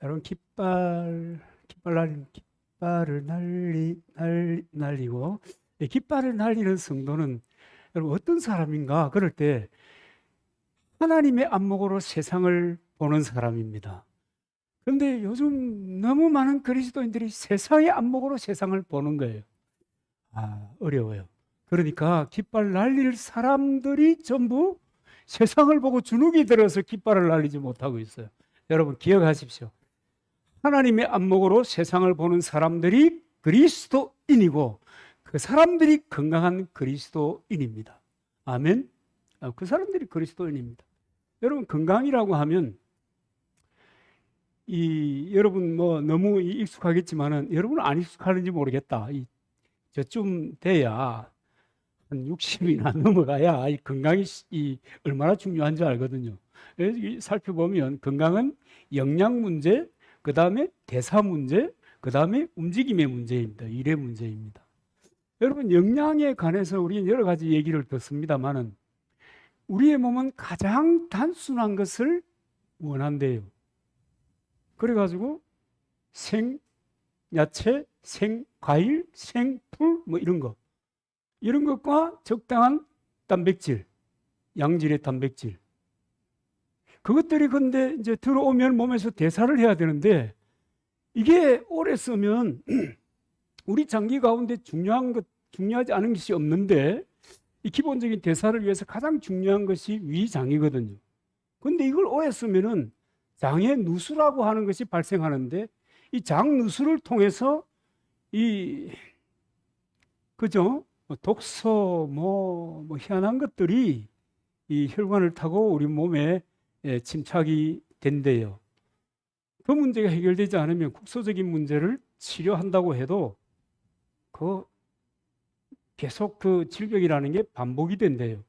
여러분 깃발을 날리고 깃발을 날리는 성도는 여러분 어떤 사람인가? 그럴 때 하나님의 안목으로 세상을 보는 사람입니다. 그런데 요즘 너무 많은 그리스도인들이 세상의 안목으로 세상을 보는 거예요. 어려워요. 그러니까 깃발 날릴 사람들이 전부 세상을 보고 주눅이 들어서 깃발을 날리지 못하고 있어요. 여러분 기억하십시오. 하나님의 안목으로 세상을 보는 사람들이 그리스도인이고 그 사람들이 건강한 그리스도인입니다. 아멘. 그 사람들이 그리스도인입니다. 여러분 건강이라고 하면 여러분 뭐 너무 익숙하겠지만은 여러분은 안 익숙하는지 모르겠다. 저쯤 돼야 한 60이나 넘어가야 이 건강이 얼마나 중요한 줄 알거든요. 살펴보면 건강은 영양 문제, 그 다음에 대사 문제, 그 다음에 움직임의 문제입니다. 일의 문제입니다. 여러분 영양에 관해서 우리는 여러 가지 얘기를 듣습니다만은 우리의 몸은 가장 단순한 것을 원한대요. 그래가지고 생야채, 생과일, 생풀 뭐 이런 것과 적당한 단백질, 양질의 단백질. 그것들이 근데 이제 들어오면 몸에서 대사를 해야 되는데 이게 오래 쓰면 우리 장기 가운데 중요하지 않은 것이 없는데 이 기본적인 대사를 위해서 가장 중요한 것이 위장이거든요. 근데 이걸 오래 쓰면은 장의 누수라고 하는 것이 발생하는데 이 장 누수를 통해서 그죠? 독소 뭐 희한한 것들이 이 혈관을 타고 우리 몸에 침착이 된대요. 그 문제가 해결되지 않으면 국소적인 문제를 치료한다고 해도 계속 그 질병이라는 게 반복이 된대요.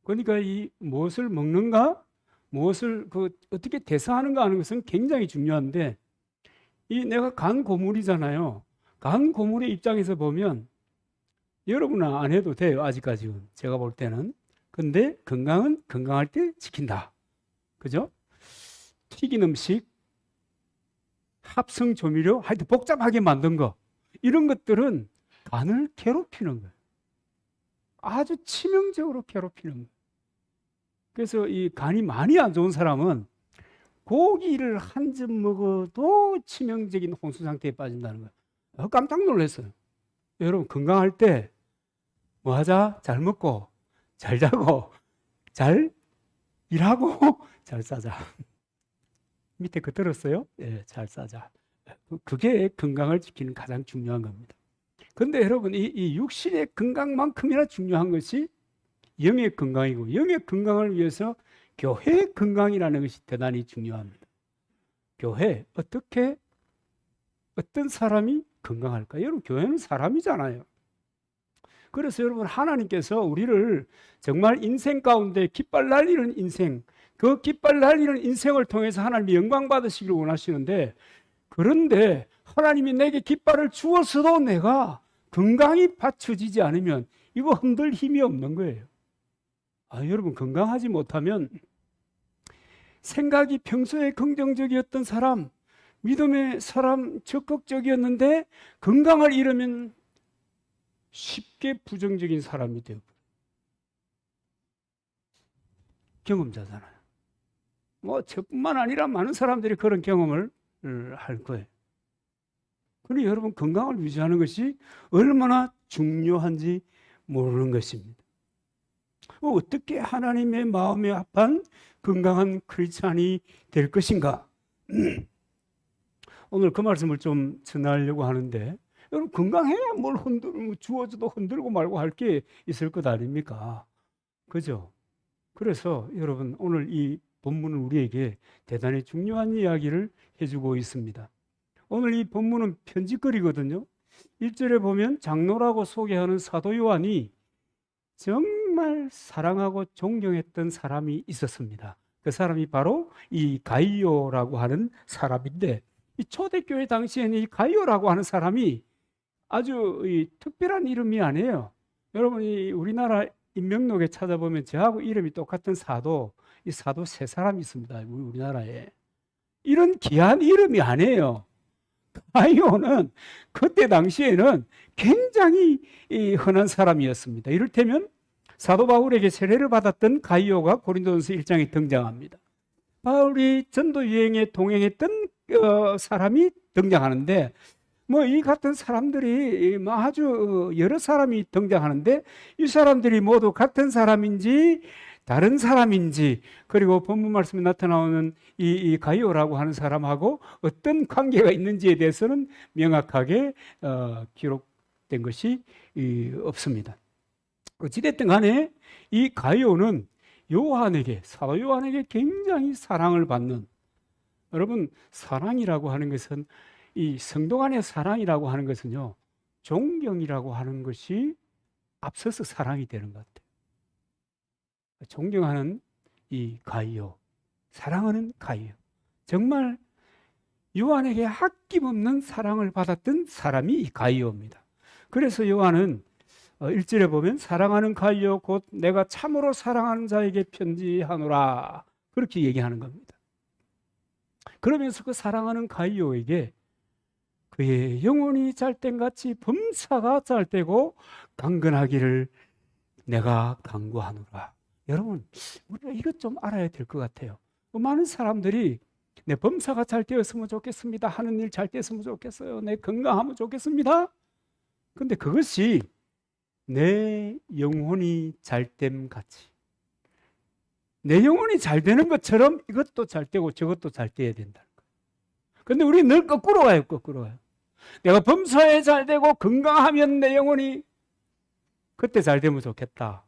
그러니까 이 무엇을 먹는가, 무엇을 어떻게 대사하는가 하는 것은 굉장히 중요한데 내가 간 고물이잖아요. 간 고물의 입장에서 보면 여러분은 안 해도 돼요. 아직까지는 제가 볼 때는. 근데 건강은 건강할 때 지킨다. 그죠? 튀긴 음식, 합성 조미료, 하여튼 복잡하게 만든 거 이런 것들은 간을 괴롭히는 거예요. 아주 치명적으로 괴롭히는 거예요. 그래서 이 간이 많이 안 좋은 사람은 고기를 한 점 먹어도 치명적인 혼수 상태에 빠진다는 거예요. 깜짝 놀랐어요. 여러분 건강할 때 뭐 하자? 잘 먹고 잘 자고 잘 일하고 잘 싸자. 밑에 그 들었어요? 예, 잘 싸자. 그게 건강을 지키는 가장 중요한 겁니다. 근데 여러분 이 육신의 건강만큼이나 중요한 것이 영의 건강이고 영의 건강을 위해서 교회의 건강이라는 것이 대단히 중요합니다. 교회 어떤 사람이 건강할까? 여러분 교회는 사람이잖아요. 그래서 여러분 하나님께서 우리를 정말 인생 가운데 깃발 날리는 인생, 그 깃발 날리는 인생을 통해서 하나님이 영광 받으시기를 원하시는데 그런데 하나님이 내게 깃발을 주었어도 내가 건강이 받쳐지지 않으면 이거 흔들 힘이 없는 거예요. 여러분 건강하지 못하면 생각이 평소에 긍정적이었던 사람, 믿음의 사람, 적극적이었는데 건강을 잃으면 쉽게 부정적인 사람이 되고 경험자잖아요. 뭐 저뿐만 아니라 많은 사람들이 그런 경험을 할 거예요. 그러니 여러분 건강을 유지하는 것이 얼마나 중요한지 모르는 것입니다. 어떻게 하나님의 마음에 합한 건강한 크리스찬이 될 것인가? 오늘 그 말씀을 좀 전하려고 하는데 여러분 건강해야 뭘 주어져도 흔들고 말고 할 게 있을 것 아닙니까? 그죠? 그래서 여러분 오늘 이 본문은 우리에게 대단히 중요한 이야기를 해주고 있습니다. 오늘 이 본문은 편지글이거든요. 1절에 보면 장로라고 소개하는 사도 요한이 정말 사랑하고 존경했던 사람이 있었습니다. 그 사람이 바로 이 가이오라고 하는 사람인데 이 초대교회 당시에는 이 가이오라고 하는 사람이 아주 특별한 이름이 아니에요. 여러분이 우리나라 인명록에 찾아보면 저하고 이름이 똑같은 사도, 이 사도 세 사람이 있습니다. 우리나라에. 이런 귀한 이름이 아니에요. 가이오는 그때 당시에는 굉장히 흔한 사람이었습니다. 이를테면 사도 바울에게 세례를 받았던 가이오가 고린도전서 1장에 등장합니다. 바울이 전도 여행에 동행했던 사람이 등장하는데, 뭐 이 같은 사람들이 아주 여러 사람이 등장하는데, 이 사람들이 모두 같은 사람인지 다른 사람인지, 그리고 본문 말씀에 나타나오는 이 가이오라고 하는 사람하고 어떤 관계가 있는지에 대해서는 명확하게 기록된 것이 없습니다. 어찌됐든 간에 이 가이오는 사도 요한에게 굉장히 사랑을 받는, 여러분, 사랑이라고 하는 것은, 이 성도 간의 사랑이라고 하는 것은요, 존경이라고 하는 것이 앞서서 사랑이 되는 것 같아요. 존경하는 이 가이오, 사랑하는 가이오, 정말 요한에게 아낌없는 사랑을 받았던 사람이 이 가이오입니다. 그래서 요한은 1절에 보면 사랑하는 가이오 곧 내가 참으로 사랑하는 자에게 편지하노라, 그렇게 얘기하는 겁니다. 그러면서 그 사랑하는 가이오에게 그의 영혼이 잘된같이 범사가 잘되고 강건하기를 내가 간구하노라. 여러분, 우리가 이것 좀 알아야 될 것 같아요. 많은 사람들이 내 범사가 잘 되었으면 좋겠습니다, 하는 일 잘 됐으면 좋겠어요, 내 건강하면 좋겠습니다. 근데 그것이 내 영혼이 잘됨 같이, 내 영혼이 잘 되는 것처럼 이것도 잘 되고 저것도 잘 돼야 된다는 거예요. 근데 우리 늘 거꾸로 가요. 거꾸로 가요. 내가 범사에 잘 되고 건강하면 내 영혼이 그때 잘 되면 좋겠다.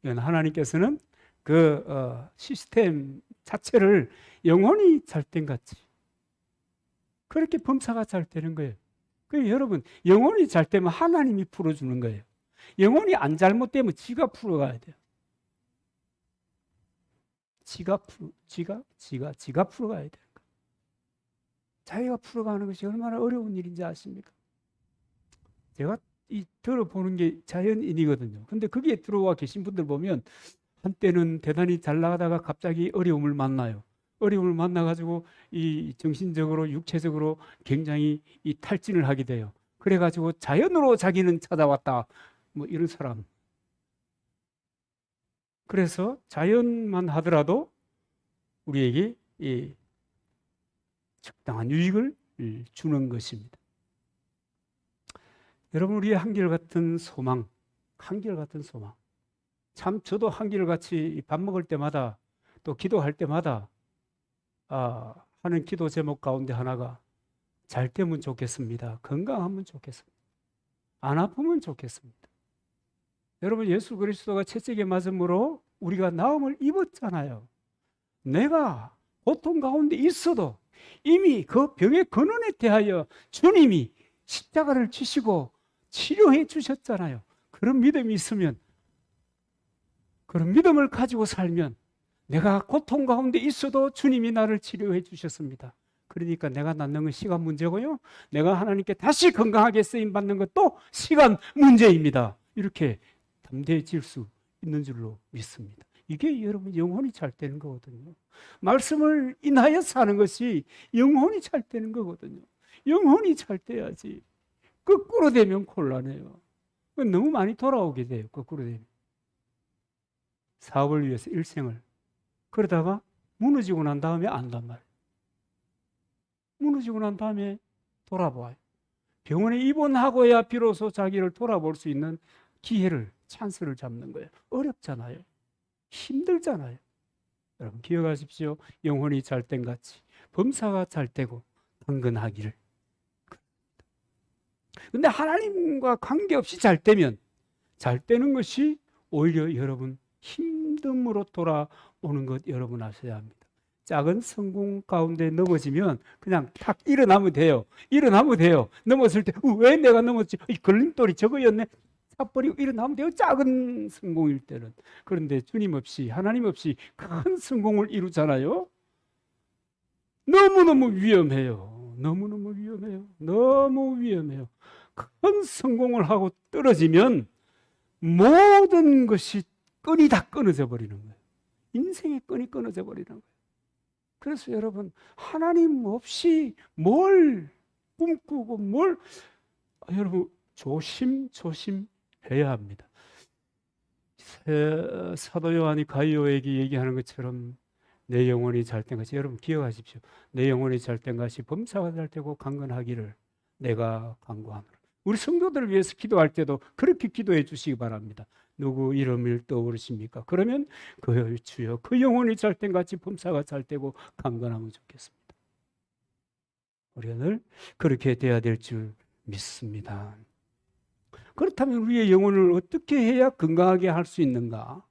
이건 하나님께서는 그 시스템 자체를 영혼이 잘된 같이 그렇게 범사가 잘 되는 거예요. 그래서 여러분, 영혼이 잘 되면 하나님이 풀어주는 거예요. 영혼이 안 잘못되면 지가 풀어가야 돼요. 지가 풀어가야 돼요. 자기가 풀어가는 것이 얼마나 어려운 일인지 아십니까? 제가 들어보는 게 자연인이거든요. 근데 거기에 들어와 계신 분들 보면 한때는 대단히 잘 나가다가 갑자기 어려움을 만나요. 어려움을 만나가지고 이 정신적으로 육체적으로 굉장히 이 탈진을 하게 돼요. 그래가지고 자연으로 자기는 찾아왔다, 뭐 이런 사람. 그래서 자연만 하더라도 우리에게 이 적당한 유익을 주는 것입니다. 여러분, 우리의 한결같은 소망, 한결같은 소망. 참 저도 한결같이 밥 먹을 때마다 또 기도할 때마다 하는 기도 제목 가운데 하나가 잘 되면 좋겠습니다, 건강하면 좋겠습니다, 안 아프면 좋겠습니다. 여러분, 예수 그리스도가 채찍에 맞음으로 우리가 나음을 입었잖아요. 내가 고통 가운데 있어도 이미 그 병의 근원에 대하여 주님이 십자가를 지시고 치료해 주셨잖아요. 그런 믿음이 있으면, 그런 믿음을 가지고 살면 내가 고통 가운데 있어도 주님이 나를 치료해 주셨습니다. 그러니까 내가 낫는 건 시간 문제고요, 내가 하나님께 다시 건강하게 쓰임 받는 것도 시간 문제입니다. 이렇게 담대해질 수 있는 줄로 믿습니다. 이게 여러분 영혼이 잘 되는 거거든요. 말씀을 인하여 사는 것이 영혼이 잘 되는 거거든요. 영혼이 잘 돼야지. 거꾸로 되면 곤란해요. 너무 많이 돌아오게 돼요. 거꾸로 되면. 사업을 위해서 일생을, 그러다가 무너지고 난 다음에 안단 말이에요. 무너지고 난 다음에 돌아봐요. 병원에 입원하고야 비로소 자기를 돌아볼 수 있는 기회를, 찬스를 잡는 거예요. 어렵잖아요. 힘들잖아요. 여러분 기억하십시오. 영혼이 잘된 같이 범사가 잘 되고 강건하기를. 근데 하나님과 관계없이 잘 되면, 잘 되는 것이 오히려 여러분 힘듦으로 돌아오는 것 여러분 아셔야 합니다. 작은 성공 가운데 넘어지면 그냥 탁 일어나면 돼요. 일어나면 돼요. 넘어질 때 왜 내가 넘었지? 걸림돌이 저거였네. 버리고 일어나면 돼요. 작은 성공일 때는. 그런데 주님 없이, 하나님 없이 큰 성공을 이루잖아요. 너무너무 위험해요. 너무너무 위험해요. 너무 위험해요. 큰 성공을 하고 떨어지면 모든 것이 끈이 다 끊어져 버리는 거예요. 인생의 끈이 끊어져 버리는 거예요. 그래서 여러분, 하나님 없이 뭘 꿈꾸고 여러분 조심해야 합니다. 사도 요한이 가이오에게 얘기하는 것처럼 내 영혼이 잘된 것이, 여러분 기억하십시오. 내 영혼이 잘된 것이 범사가 잘되고 강건하기를 내가 간구하노라. 우리 성도들을 위해서 기도할 때도 그렇게 기도해 주시기 바랍니다. 누구 이름을 떠오르십니까? 그러면 그 주여 그 영혼이 잘된 같이 범사가 잘되고 강건하면 좋겠습니다. 우리가 늘 그렇게 돼야 될 줄 믿습니다. 그렇다면 우리의 영혼을 어떻게 해야 건강하게 할 수 있는가?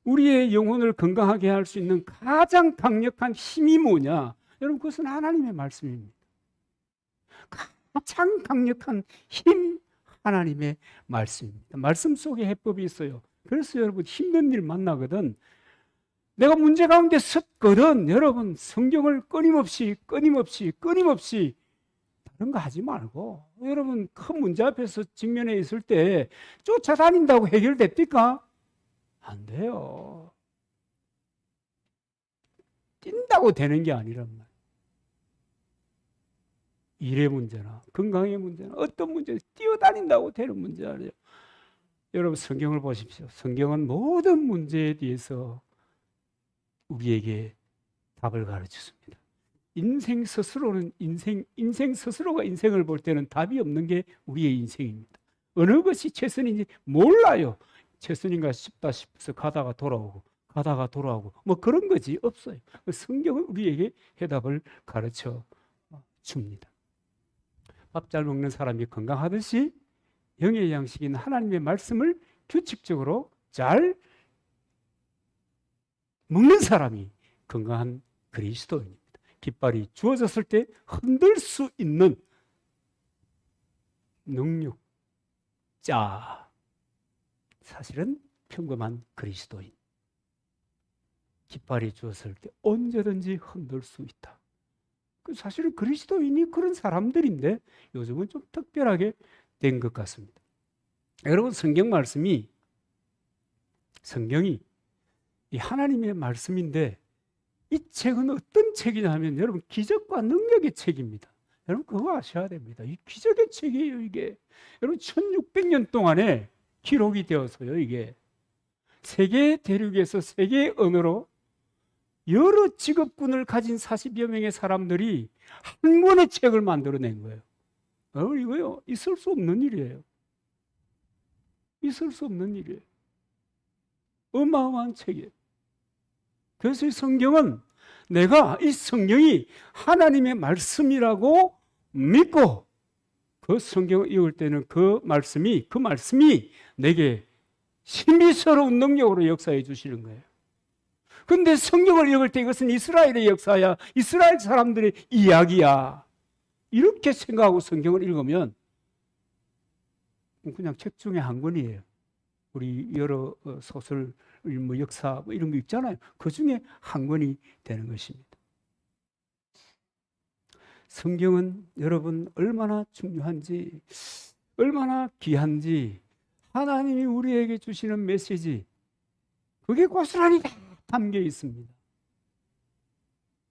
우리의 영혼을 건강하게 할 수 있는 가장 강력한 힘이 뭐냐? 여러분, 그것은 하나님의 말씀입니다. 가장 강력한 힘, 하나님의 말씀입니다. 말씀 속에 해법이 있어요. 그래서 여러분, 힘든 일 만나거든, 내가 문제 가운데 섰거든, 여러분 성경을 끊임없이 다른 거 하지 말고, 여러분 큰 문제 앞에서 직면해 있을 때 쫓아다닌다고 해결됩니까? 안 돼요. 뛴다고 되는 게 아니란 말이에요. 일의 문제나 건강의 문제나 어떤 문제, 뛰어다닌다고 되는 문제 아니에요. 여러분 성경을 보십시오. 성경은 모든 문제에 대해서 우리에게 답을 가르쳐줍니다. 인생 스스로가 인생을 볼 때는 답이 없는 게 우리의 인생입니다. 어느 것이 최선인지 몰라요. 최선인가 싶다 싶어서 가다가 돌아오고 뭐 그런 거지 없어요. 성경은 우리에게 해답을 가르쳐 줍니다. 밥 잘 먹는 사람이 건강하듯이 영의 양식인 하나님의 말씀을 규칙적으로 잘 먹는 사람이 건강한 그리스도인입니다. 깃발이 주어졌을 때 흔들 수 있는 능력자, 사실은 평범한 그리스도인. 깃발이 주어졌을 때 언제든지 흔들 수 있다. 사실은 그리스도인이 그런 사람들인데 요즘은 좀 특별하게 된 것 같습니다. 여러분, 성경이 이 하나님의 말씀인데, 이 책은 어떤 책이냐 하면 여러분 기적과 능력의 책입니다. 여러분 그거 아셔야 됩니다. 이 기적의 책이에요. 이게 여러분 1600년 동안에 기록이 되어서요, 이게 세계 대륙에서 세계 언어로 여러 직업군을 가진 40여 명의 사람들이 한 권의 책을 만들어낸 거예요. 이거요, 있을 수 없는 일이에요. 있을 수 없는 일이에요. 어마어마한 책이에요. 그래서 이 성경은 내가 이 성경이 하나님의 말씀이라고 믿고 그 성경을 읽을 때는 그 말씀이 내게 신비스러운 능력으로 역사해 주시는 거예요. 근데 성경을 읽을 때 이것은 이스라엘의 역사야, 이스라엘 사람들의 이야기야, 이렇게 생각하고 성경을 읽으면 그냥 책 중에 한 권이에요. 우리 여러 소설, 뭐 역사 뭐 이런 거 있잖아요. 그 중에 한 권이 되는 것입니다. 성경은 여러분 얼마나 중요한지, 얼마나 귀한지, 하나님이 우리에게 주시는 메시지, 그게 고스란히 다 담겨 있습니다.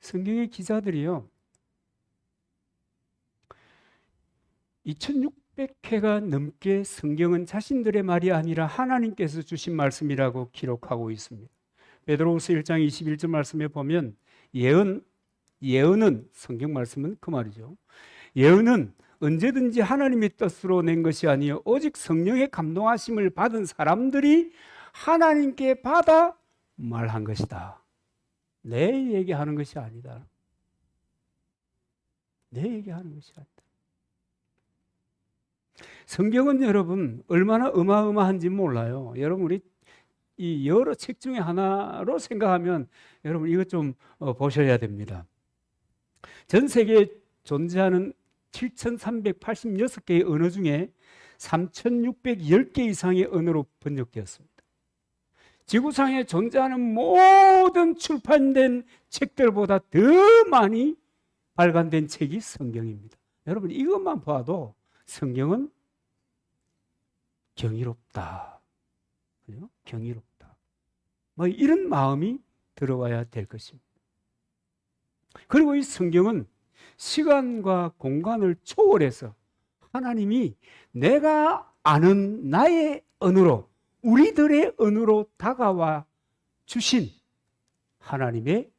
성경의 기자들이요, 2600회가 넘게 성경은 자신들의 말이 아니라 하나님께서 주신 말씀이라고 기록하고 있습니다. 베드로후서 1장 21절 말씀에 보면 예언은, 성경 말씀은 그 말이죠, 예언은 언제든지 하나님의 뜻으로 낸 것이 아니요 오직 성령의 감동하심을 받은 사람들이 하나님께 받아 말한 것이다. 내 얘기하는 것이 아니다. 내 얘기하는 것이 아니다. 성경은 여러분 얼마나 어마어마한지 몰라요. 여러분, 우리 이 여러 책 중에 하나로 생각하면 여러분 이것 좀 보셔야 됩니다. 전 세계에 존재하는 7,386개의 언어 중에 3,610개 이상의 언어로 번역되었습니다. 지구상에 존재하는 모든 출판된 책들보다 더 많이 발간된 책이 성경입니다. 여러분 이것만 봐도 성경은 경이롭다. 그죠? 경이롭다. 뭐 이런 마음이 들어와야 될 것입니다. 그리고 이 성경은 시간과 공간을 초월해서 하나님이 내가 아는 나의 언어로, 우리들의 언어로 다가와 주신 하나님의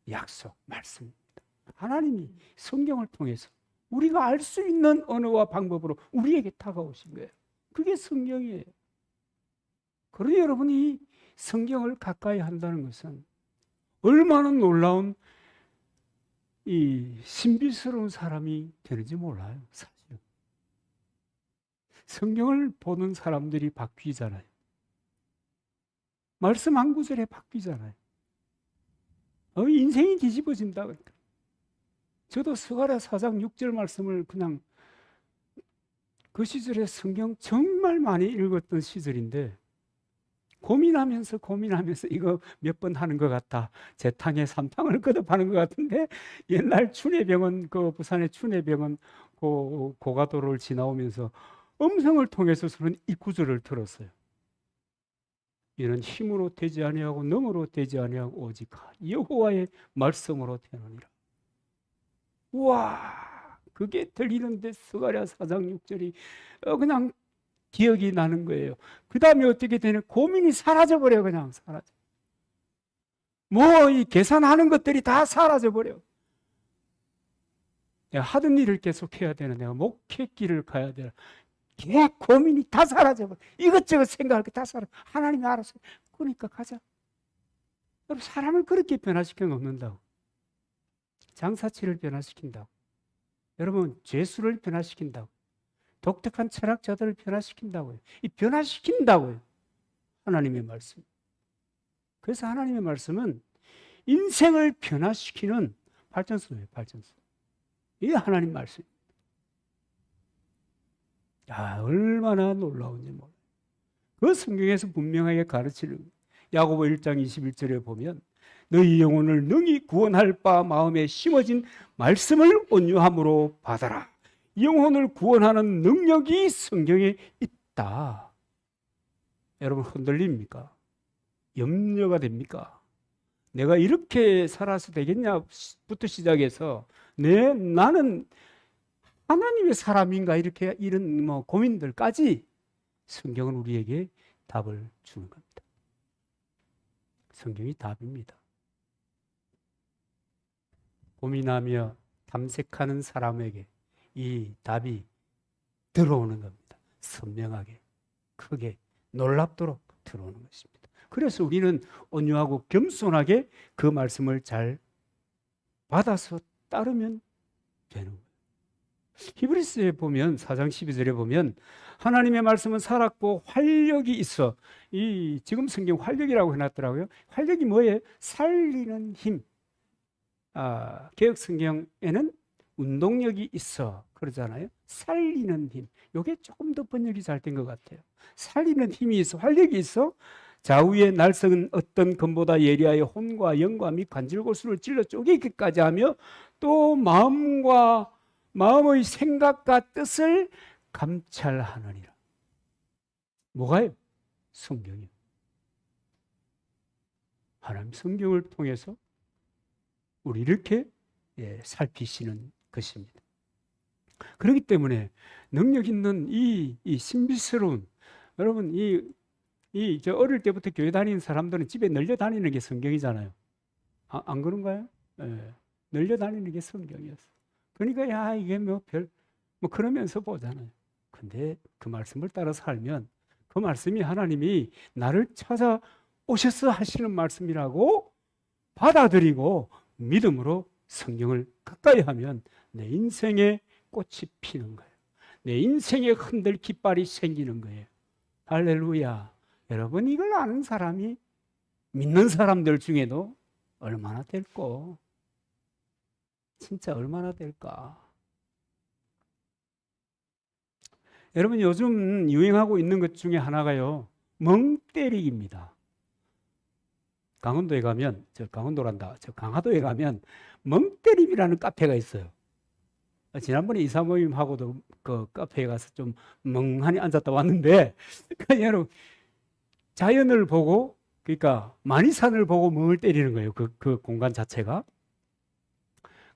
약속, 말씀입니다. 하나님이 성경을 통해서 우리가 알 수 있는 언어와 방법으로 우리에게 다가오신 거예요. 그게 성경이에요. 그러니 여러분이 성경을 가까이 한다는 것은 얼마나 놀라운 이 신비스러운 사람이 되는지 몰라요. 사실은 성경을 보는 사람들이 바뀌잖아요. 말씀 한 구절에 바뀌잖아요. 인생이 뒤집어진다. 그러니까. 저도 스가랴 4장 6절 말씀을 그냥 그 시절에 성경 정말 많이 읽었던 시절인데 고민하면서 이거 몇 번 하는 것 같다. 재탕에 3탕을 거듭하는 것 같은데 옛날 춘해병원, 그 부산의 춘해병원 고가도로를 지나오면서 음성을 통해서 저는 이 구절을 들었어요. 이는 힘으로 되지 아니하고 능으로 되지 아니하고 오직 여호와의 말씀으로 되느니라. 우와, 그게 들리는데 스가랴 4장 6절이 그냥 기억이 나는 거예요. 그 다음에 어떻게 되냐? 고민이 사라져버려. 그냥 사라져. 이 계산하는 것들이 다 사라져버려. 내가 하던 일을 계속해야 되는, 내가 목회길을 가야 되나, 고민이 다 사라져버려. 이것저것 생각할 게 다 사라져. 하나님이 알아서. 그러니까 가자. 여러분, 사람을 그렇게 변화시켜 놓는다고. 장사치를 변화시킨다고. 여러분, 죄수를 변화시킨다고. 독특한 철학자들을 변화시킨다고요. 이 변화시킨다고요. 하나님의 말씀. 그래서 하나님의 말씀은 인생을 변화시키는 발전소예요. 발전소. 이게 하나님 말씀. 야, 얼마나 놀라운지 몰라요. 그 성경에서 분명하게 가르치는 야고보 1장 21절에 보면 너희 영혼을 능히 구원할 바 마음에 심어진 말씀을 온유함으로 받아라. 영혼을 구원하는 능력이 성경에 있다. 여러분, 흔들립니까? 염려가 됩니까? 내가 이렇게 살아서 되겠냐부터 시작해서 나는 하나님의 사람인가, 이렇게 이런 고민들까지 성경은 우리에게 답을 주는 겁니다. 성경이 답입니다. 고민하며 탐색하는 사람에게 이 답이 들어오는 겁니다. 선명하게, 크게, 놀랍도록 들어오는 것입니다. 그래서 우리는 온유하고 겸손하게 그 말씀을 잘 받아서 따르면 되는 거예요. 히브리서에 보면 4장 12절에 보면 하나님의 말씀은 살았고 활력이 있어. 지금 성경 활력이라고 해놨더라고요. 활력이 뭐예요? 살리는 힘. 개혁 성경에는 운동력이 있어 그러잖아요. 살리는 힘. 이게 조금 더 번역이 잘 된 것 같아요. 살리는 힘이 있어, 활력이 있어. 좌우의 날성은 어떤 검보다 예리하여 혼과 영과 및 관절골수를 찔러 쪼개기까지 하며 또 마음의 생각과 뜻을 감찰하느니라. 뭐가요? 성경이요. 하나님 성경을 통해서 우리 이렇게 살피시는 것입니다. 그렇기 때문에 능력 있는 이 신비스러운, 여러분, 저 어릴 때부터 교회 다니는 사람들은 집에 널려 다니는 게 성경이잖아요. 안 그런가요? 널려 다니는 게 성경이었어. 그러니까 이게 그러면서 보잖아요. 근데 그 말씀을 따라 살면 그 말씀이 하나님이 나를 찾아오셔서 하시는 말씀이라고 받아들이고 믿음으로 성경을 가까이 하면 내 인생에 꽃이 피는 거예요. 내 인생에 흔들 깃발이 생기는 거예요. 할렐루야. 여러분, 이걸 아는 사람이 믿는 사람들 중에도 얼마나 될까? 진짜 얼마나 될까? 여러분, 요즘 유행하고 있는 것 중에 하나가요, 멍 때리기입니다. 강원도에 가면, 강화도에 가면 멍 때림이라는 카페가 있어요. 지난번에 이사 모임하고도 그 카페에 가서 좀 멍하니 앉았다 왔는데, 여러분, 자연을 보고, 그러니까 만이산을 보고 멍을 때리는 거예요. 그 공간 자체가.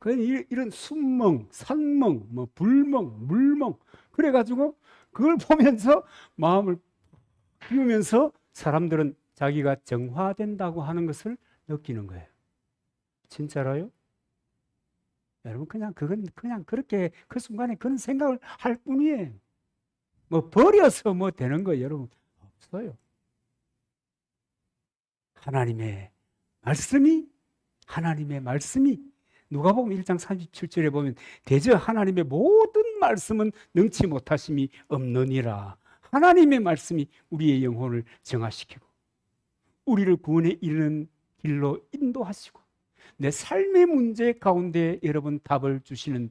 이런 순멍, 산멍, 뭐 불멍, 물멍 그래가지고 그걸 보면서 마음을 비우면서 사람들은 자기가 정화된다고 하는 것을 느끼는 거예요. 진짜로요? 여러분 그냥 그렇게 그 순간에 그런 생각을 할 뿐이에요. 뭐 버려서 뭐 되는 거 여러분 없어요. 하나님의 말씀이 누가복음 1장 37절에 보면 대저 하나님의 모든 말씀은 능치 못하심이 없느니라. 하나님의 말씀이 우리의 영혼을 정화시키고 우리를 구원에 이르는 길로 인도하시고 내 삶의 문제 가운데 여러분 답을 주시는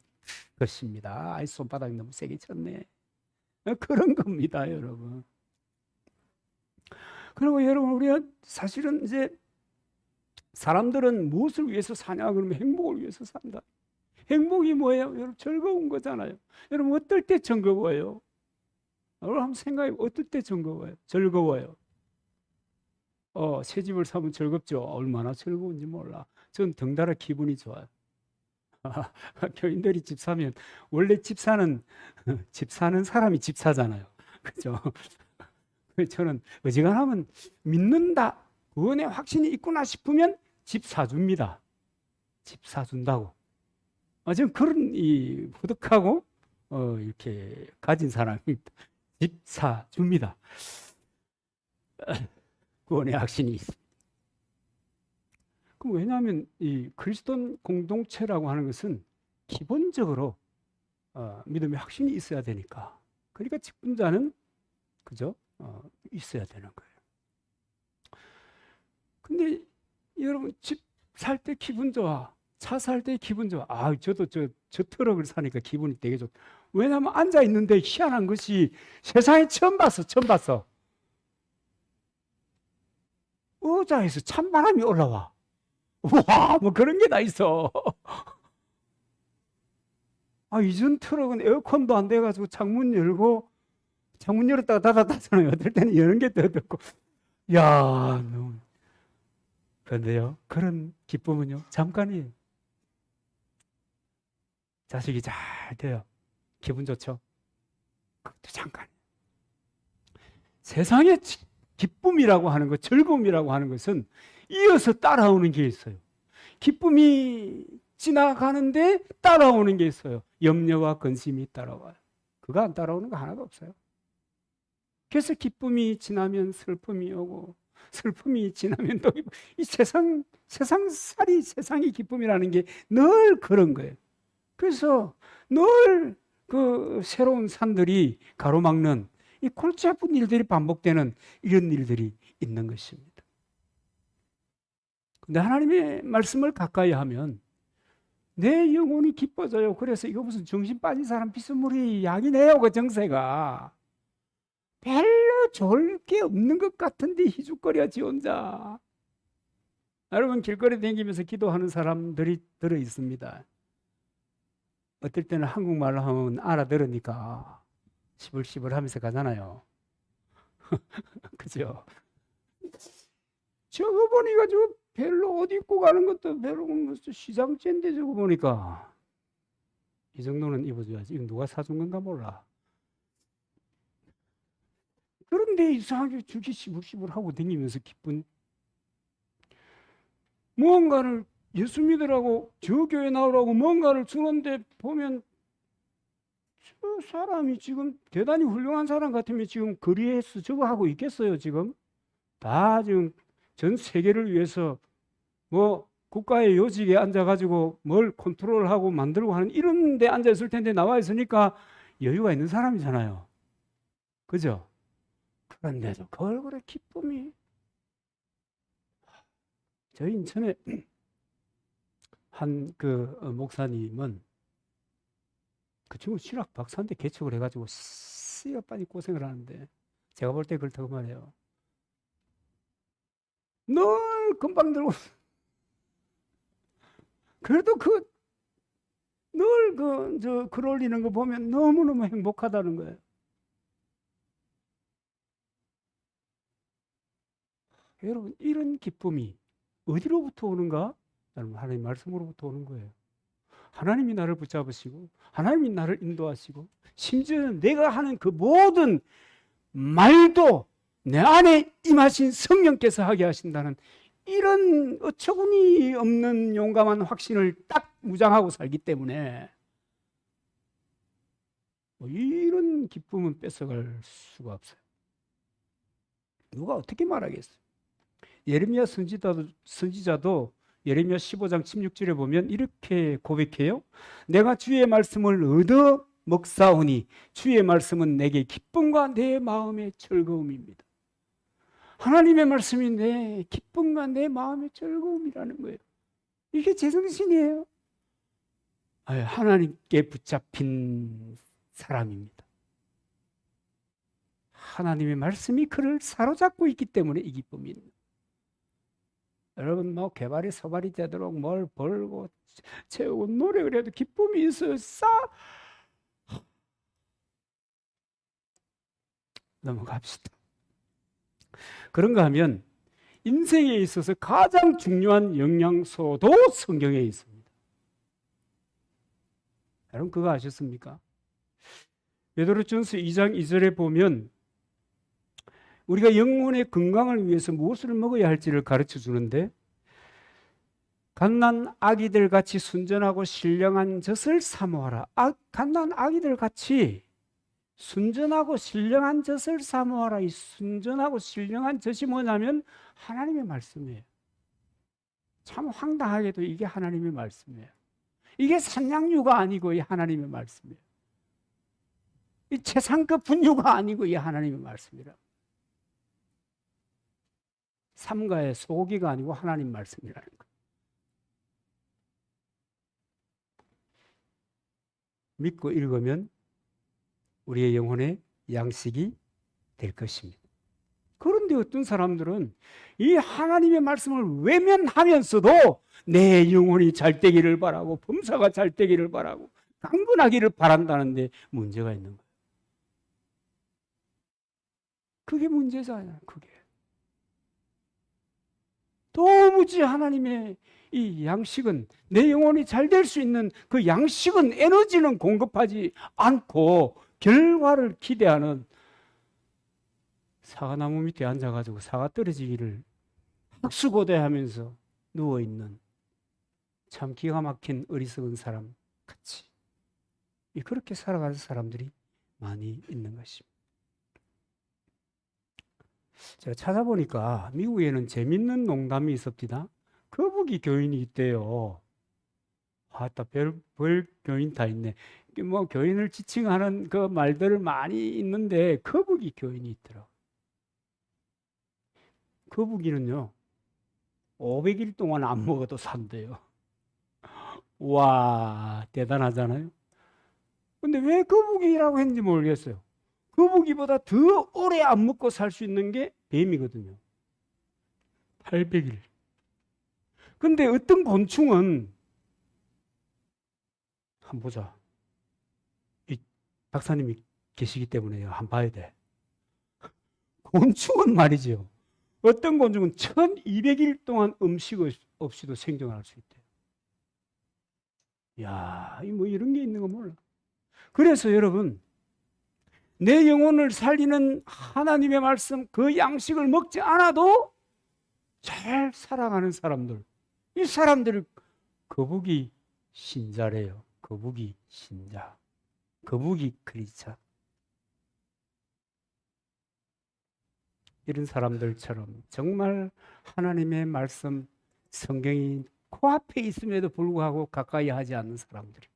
것입니다. 아이 손바닥이 너무 세게 쳤네. 그런 겁니다, 여러분. 그리고 여러분 우리가 사실은 이제 사람들은 무엇을 위해서 사냐 그러면 행복을 위해서 산다. 행복이 뭐예요? 여러분 즐거운 거잖아요. 여러분 어떨 때 즐거워요? 여러분 한번 생각해 어떨 때 즐거워요? 새 집을 사면 즐겁죠. 얼마나 즐거운지 몰라. 전 덩달아 기분이 좋아요. 교인들이 집 사면 원래 집 사는 사람이 집 사잖아요. 그죠? 저는 어지간하면 믿는다, 구원의 확신이 있구나 싶으면 집 사줍니다. 집 사준다고. 저는 그런 후덕하고 이렇게 가진 사람입니다. 집 사줍니다. 구원의 확신이 있습니다. 왜냐하면 이 그리스도 공동체라고 하는 것은 기본적으로 믿음의 확신이 있어야 되니까. 그러니까 직분자는 그죠? 있어야 되는 거예요. 근데 여러분 집 살 때 기분 좋아. 차 살 때 기분 좋아. 저도 저 트럭을 사니까 기분이 되게 좋다. 왜냐하면 앉아 있는데 희한한 것이 세상에 처음 봤어. 의자에서 찬바람이 올라와. 와, 뭐 그런 게 다 있어. 이전 트럭은 에어컨도 안 돼가지고 창문 열었다가 닫았다잖아요. 어떨 때는 여는 게 더 덥고. 야, 너무. 그런데요, 그런 기쁨은요, 잠깐이에요. 자식이 잘 돼요. 기분 좋죠? 그것도 잠깐. 세상의 기쁨이라고 하는 것, 즐거움이라고 하는 것은 이어서 따라오는 게 있어요. 기쁨이 지나가는데 따라오는 게 있어요. 염려와 근심이 따라와요. 그거 안 따라오는 거 하나도 없어요. 그래서 기쁨이 지나면 슬픔이 오고 슬픔이 지나면 또 이 세상살이 세상의 기쁨이라는 게 늘 그런 거예요. 그래서 늘 그 새로운 산들이 가로막는 이 골치 아픈 일들이 반복되는 이런 일들이 있는 것입니다. 근데 하나님의 말씀을 가까이 하면 내 영혼이 기뻐져요. 그래서 이거 무슨 정신 빠진 사람 비스무리 약이네요. 그 정세가. 별로 좋을 게 없는 것 같은데 희죽거려 지 혼자. 여러분 길거리 다니면서 기도하는 사람들이 들어 있습니다. 어떨 때는 한국말로 하면 알아들으니까 시불시불 하면서 가잖아요. 그죠? 저거 보니까 저 별로 옷 입고 가는 것도 별로 시장째인데 저거 보니까 이 정도는 입어줘야지. 이거 누가 사준 건가 몰라. 그런데 이상하게 저렇게 시불시불 하고 다니면서 기쁜 무언가를 예수 믿으라고 저 교회 나오라고 뭔가를 주는데 보면 저 사람이 지금 대단히 훌륭한 사람 같으면 지금 거리에서 저거 하고 있겠어요. 지금 다 지금 전 세계를 위해서 뭐 국가의 요직에 앉아가지고 뭘 컨트롤하고 만들고 하는 이런 데 앉아 있을 텐데 나와 있으니까 여유가 있는 사람이잖아요. 그죠? 그런데도 그 얼굴에 기쁨이. 저희 인천에 한 그 목사님은 그 친구 신학 박사인데 개척을 해가지고 씨가 빠지 고생을 하는데 제가 볼 때 그렇다고 말해요. 늘 금방 들고 그래도 늘 글 올리는 거 보면 너무너무 행복하다는 거예요. 여러분 이런 기쁨이 어디로부터 오는가? 여러분 하나님 말씀으로부터 오는 거예요. 하나님이 나를 붙잡으시고 하나님이 나를 인도하시고 심지어는 내가 하는 그 모든 말도 내 안에 임하신 성령께서 하게 하신다는 이런 어처구니 없는 용감한 확신을 딱 무장하고 살기 때문에 이런 기쁨은 뺏어갈 수가 없어요. 누가 어떻게 말하겠어요? 예레미야 선지자도 예레미야 15장 16절에 보면 이렇게 고백해요. 내가 주의 말씀을 얻어 먹사오니 주의 말씀은 내게 기쁨과 내 마음의 즐거움입니다. 하나님의 말씀이 내 기쁨과 내 마음의 즐거움이라는 거예요. 이게 제정신이에요. 하나님께 붙잡힌 사람입니다. 하나님의 말씀이 그를 사로잡고 있기 때문에 이 기쁨이 있는. 여러분 뭐 개발이 서발이 되도록 뭘 벌고 채우고 노력을 해도 기쁨이 있어요. 넘어갑시다. 그런가 하면 인생에 있어서 가장 중요한 영양소도 성경에 있습니다. 여러분 그거 아셨습니까? 베드로전서 2장 2절에 보면 우리가 영혼의 건강을 위해서 무엇을 먹어야 할지를 가르쳐 주는데 갓난 아기들 같이 순전하고 신령한 젖을 사모하라. 갓난 아기들 같이 순전하고 신령한 젖을 사모하라. 이 순전하고 신령한 젖이 뭐냐면 하나님의 말씀이에요. 참 황당하게도 이게 하나님의 말씀이에요. 이게 산양유가 아니고 이 하나님의 말씀이에요. 이 최상급 분유가 아니고 이 하나님의 말씀이라. 삼가의 소고기가 아니고 하나님 말씀이라는 거예요. 믿고 읽으면 우리의 영혼의 양식이 될 것입니다. 그런데 어떤 사람들은 이 하나님의 말씀을 외면하면서도 내 영혼이 잘 되기를 바라고 범사가 잘 되기를 바라고 강건하기를 바란다는데 문제가 있는 거예요. 그게 문제잖아요. 그게. 도무지 하나님의 이 양식은 내 영혼이 잘 될 수 있는 그 양식은 에너지는 공급하지 않고 결과를 기대하는 사과나무 밑에 앉아가지고 사과 떨어지기를 학수고대하면서 누워있는 참 기가 막힌 어리석은 사람 같이 그렇게 살아가는 사람들이 많이 있는 것입니다. 제가 찾아보니까 미국에는 재밌는 농담이 있습니다. 거북이 교인이 있대요. 별 교인 다 있네. 뭐 교인을 지칭하는 그 말들 많이 있는데 거북이 교인이 있더라고요. 거북이는요 500일 동안 안 먹어도 산대요. 와 대단하잖아요. 근데 왜 거북이라고 했는지 모르겠어요. 거북이보다 더 오래 안 먹고 살 수 있는 게 뱀이거든요. 800일. 근데 어떤 곤충은 한번 보자. 이 박사님이 계시기 때문에 한번 봐야 돼. 곤충은 말이죠. 어떤 곤충은 1200일 동안 음식 없이도 생존할 수 있대요. 이야, 뭐 이런 게 있는 거 몰라. 그래서 여러분, 내 영혼을 살리는 하나님의 말씀, 그 양식을 먹지 않아도 잘 살아가는 사람들, 이 사람들을 거북이 신자래요. 거북이 신자, 거북이 크리스찬. 이런 사람들처럼 정말 하나님의 말씀, 성경이 코앞에 있음에도 불구하고 가까이 하지 않는 사람들이,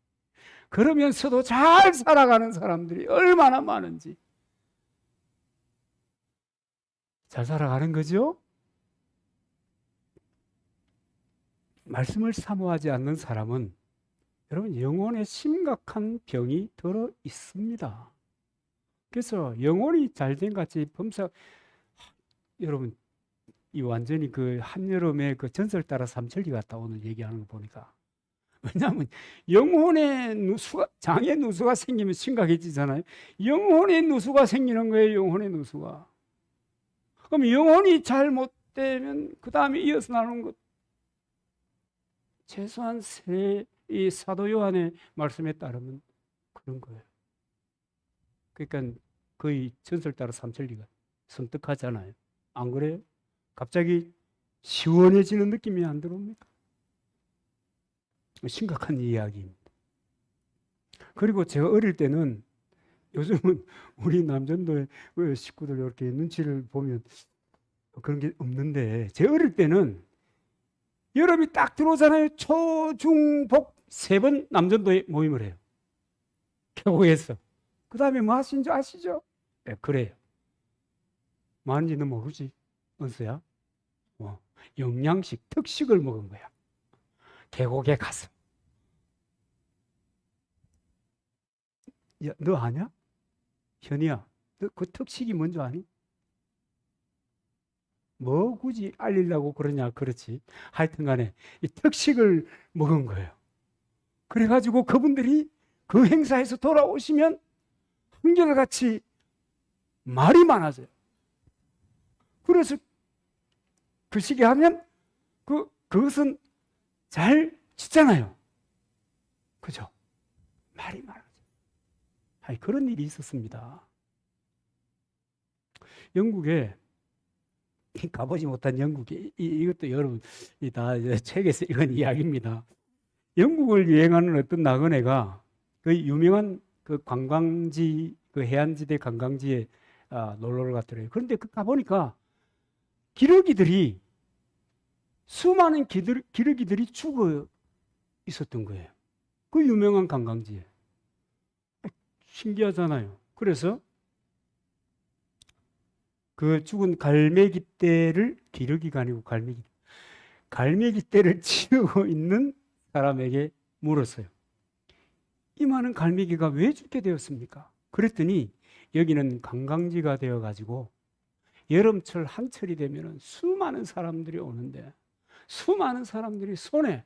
그러면서도 잘 살아가는 사람들이 얼마나 많은지. 잘 살아가는 거죠? 말씀을 사모하지 않는 사람은 여러분 영혼에 심각한 병이 들어 있습니다. 그래서 영혼이 잘된 같이 여러분 이 완전히 그 한여름에 그 전설 따라 삼천리 같다 오늘 얘기하는 거 보니까. 왜냐하면 영혼의 누수가, 장의 누수가 생기면 심각해지잖아요. 영혼의 누수가 생기는 거예요. 영혼의 누수가. 그럼 영혼이 잘못되면 그 다음에 이어서 나오는 것 최소한 이 사도 요한의 말씀에 따르면 그런 거예요. 그러니까 거의 전설 따라 삼천리가 섬뜩하잖아요. 안 그래요? 갑자기 시원해지는 느낌이 안 들어옵니까? 심각한 이야기입니다. 그리고 제가 어릴 때는, 요즘은 우리 남전도의 식구들 이렇게 눈치를 보면 그런 게 없는데, 제 어릴 때는 여름이 딱 들어오잖아요. 초, 중, 복 세 번 남전도에 모임을 해요. 계곡에서. 그 다음에 뭐 하신 줄 아시죠? 네, 그래요. 뭐 하는지는 모르지, 은수야. 영양식, 특식을 먹은 거야. 계곡에 가서. 야, 너 아냐? 현이야, 너 그 특식이 뭔지 아니? 뭐 굳이 알리려고 그러냐, 그렇지. 하여튼 간에 이 특식을 먹은 거예요. 그래가지고 그분들이 그 행사에서 돌아오시면 한결같이 말이 많아져요. 그래서 그 시기 하면 그것은 잘 짓잖아요. 그죠? 말이 많아져요. 아니, 그런 일이 있었습니다. 영국에, 가보지 못한 영국에, 이것도 여러분 다 책에서 읽은 이야기입니다. 영국을 여행하는 어떤 나그네가 그 유명한 그 관광지, 그 해안지대 관광지에 놀러를 갔더래요. 그런데 그 가보니까 기러기들이, 수많은 기러기들이 죽어 있었던 거예요. 그 유명한 관광지에. 신기하잖아요. 그래서 그 죽은 갈매기 떼를, 기러기가 아니고 갈매기 떼를 치우고 있는 사람에게 물었어요. 이 많은 갈매기가 왜 죽게 되었습니까? 그랬더니 여기는 관광지가 되어가지고 여름철 한철이 되면 수많은 사람들이 오는데, 수많은 사람들이 손에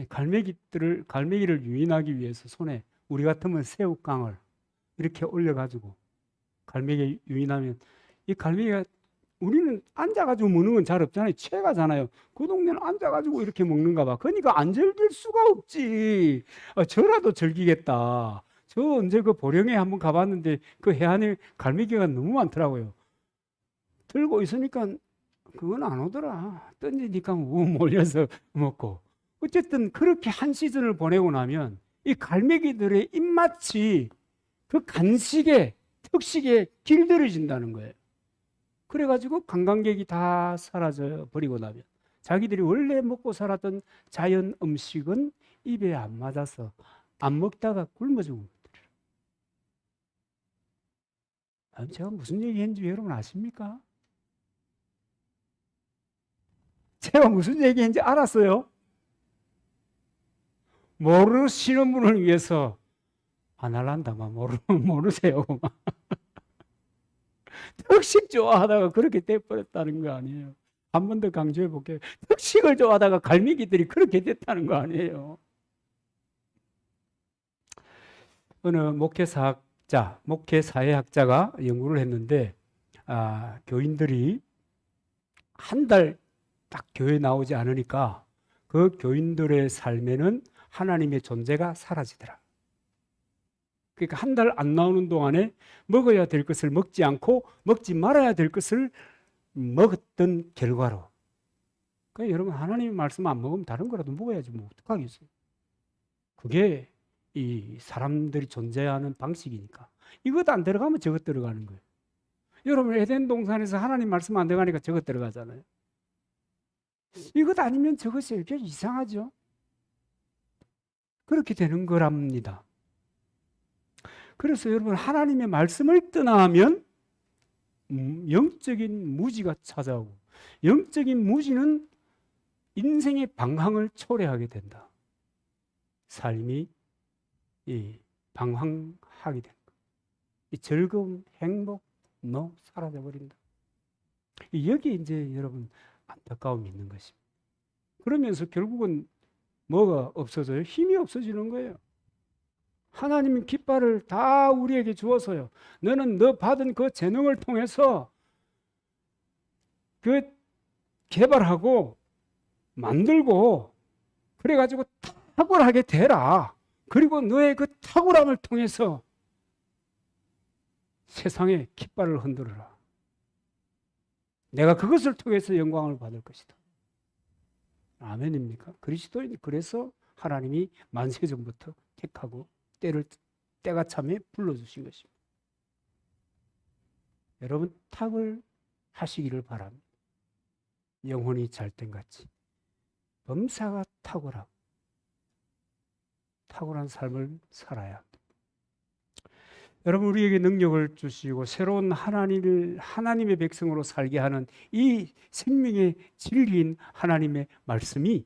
갈매기를 유인하기 위해서 손에, 우리 같으면 새우깡을 이렇게 올려가지고 갈매기 유인하면, 이 갈매기가, 우리는 앉아가지고 먹는 건 잘 없잖아요. 체가잖아요. 그 동네는 앉아가지고 이렇게 먹는가 봐. 그러니까 안 즐길 수가 없지. 저라도 즐기겠다. 저 언제 그 보령에 한번 가봤는데 그 해안에 갈매기가 너무 많더라고요. 들고 있으니까 그건 안 오더라. 던지니까 몰려서 먹고. 어쨌든 그렇게 한 시즌을 보내고 나면 이 갈매기들의 입맛이 그 간식에, 특식에 길들여진다는 거예요. 그래가지고 관광객이 다 사라져 버리고 나면 자기들이 원래 먹고 살았던 자연 음식은 입에 안 맞아서 안 먹다가 굶어 죽은 것들이에요. 제가 무슨 얘기했는지 여러분 아십니까? 제가 무슨 얘기했는지 알았어요? 모르시는 분을 위해서 안 할란다만 모르세요. 특식 좋아하다가 그렇게 돼버렸다는 거 아니에요. 한 번 더 강조해 볼게요. 특식을 좋아하다가 갈매기들이 그렇게 됐다는 거 아니에요. 어느 목회사회학자가 연구를 했는데, 교인들이 한 달 딱 교회 나오지 않으니까 그 교인들의 삶에는 하나님의 존재가 사라지더라. 그러니까 한 달 안 나오는 동안에 먹어야 될 것을 먹지 않고 먹지 말아야 될 것을 먹었던 결과로. 그러니까 여러분, 하나님의 말씀 안 먹으면 다른 거라도 먹어야지 뭐 어떡하겠어요. 그게 이 사람들이 존재하는 방식이니까. 이것 안 들어가면 저것 들어가는 거예요. 여러분, 에덴 동산에서 하나님 말씀 안 들어가니까 저것 들어가잖아요. 이것 아니면 저것이 이렇게 이상하죠. 그렇게 되는 거랍니다. 그래서 여러분, 하나님의 말씀을 떠나면 영적인 무지가 찾아오고, 영적인 무지는 인생의 방향을 초래하게 된다. 삶이 방황하게 된다. 이 즐거움, 행복, 사라져 버린다. 여기 이제 여러분 안타까움이 있는 것입니다. 그러면서 결국은 뭐가 없어져요? 힘이 없어지는 거예요. 하나님은 깃발을 다 우리에게 주어서요. 너는 너 받은 그 재능을 통해서 그 개발하고 만들고 그래가지고 탁월하게 되라. 그리고 너의 그 탁월함을 통해서 세상에 깃발을 흔들어라. 내가 그것을 통해서 영광을 받을 것이다. 아멘입니까? 그리스도인, 그래서 하나님이 만세전부터 택하고 때가 참에 불러주신 것입니다. 여러분 탁을 하시기를 바랍니다. 영혼이 잘된 같이 범사가 탁월하고 탁월한 삶을 살아야 합니다. 여러분 우리에게 능력을 주시고 새로운 하나님의 백성으로 살게 하는 이 생명의 진리인 하나님의 말씀이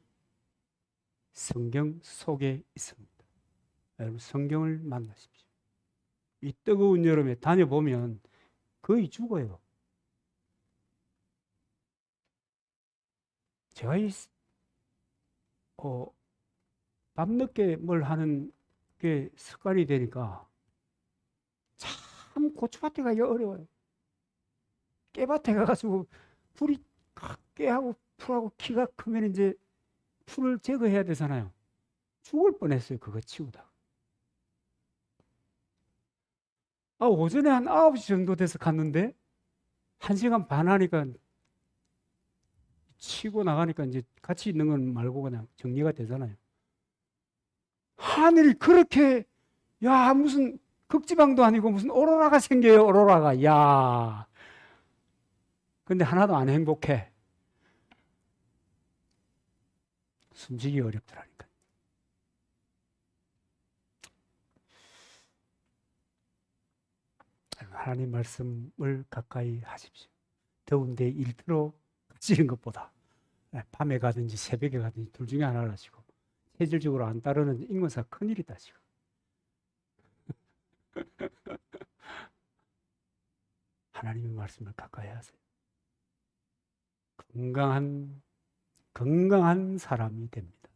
성경 속에 있습니다. 여러분 성경을 만나십시오. 이 뜨거운 여름에 다녀보면 거의 죽어요. 제가 밤늦게 뭘 하는 게 습관이 되니까 참 고추밭에 가기 어려워요. 깨밭에 가가지고 풀이 깨하고 풀하고 키가 크면 이제 풀을 제거해야 되잖아요. 죽을 뻔했어요. 그거 치우다. 오전에 한 9시 정도 돼서 갔는데 1시간 반 하니까 치고 나가니까 이제 같이 있는 건 말고 그냥 정리가 되잖아요. 하늘이 그렇게 무슨 극지방도 아니고 무슨 오로라가 생겨요. 오로라가. 야. 근데 하나도 안 행복해. 숨지기 어렵더라니까. 하나님 말씀을 가까이 하십시오. 더운데 일터로 가시는 것보다 밤에 가든지 새벽에 가든지 둘 중에 하나를 하시고 체질적으로 안 따르는 인권사 큰일이다 지금. 하나님의 말씀을 가까이 하세요. 건강한 사람이 됩니다.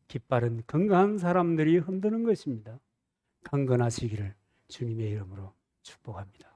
깃발은 건강한 사람들이 흔드는 것입니다. 강건하시기를 주님의 이름으로 축복합니다.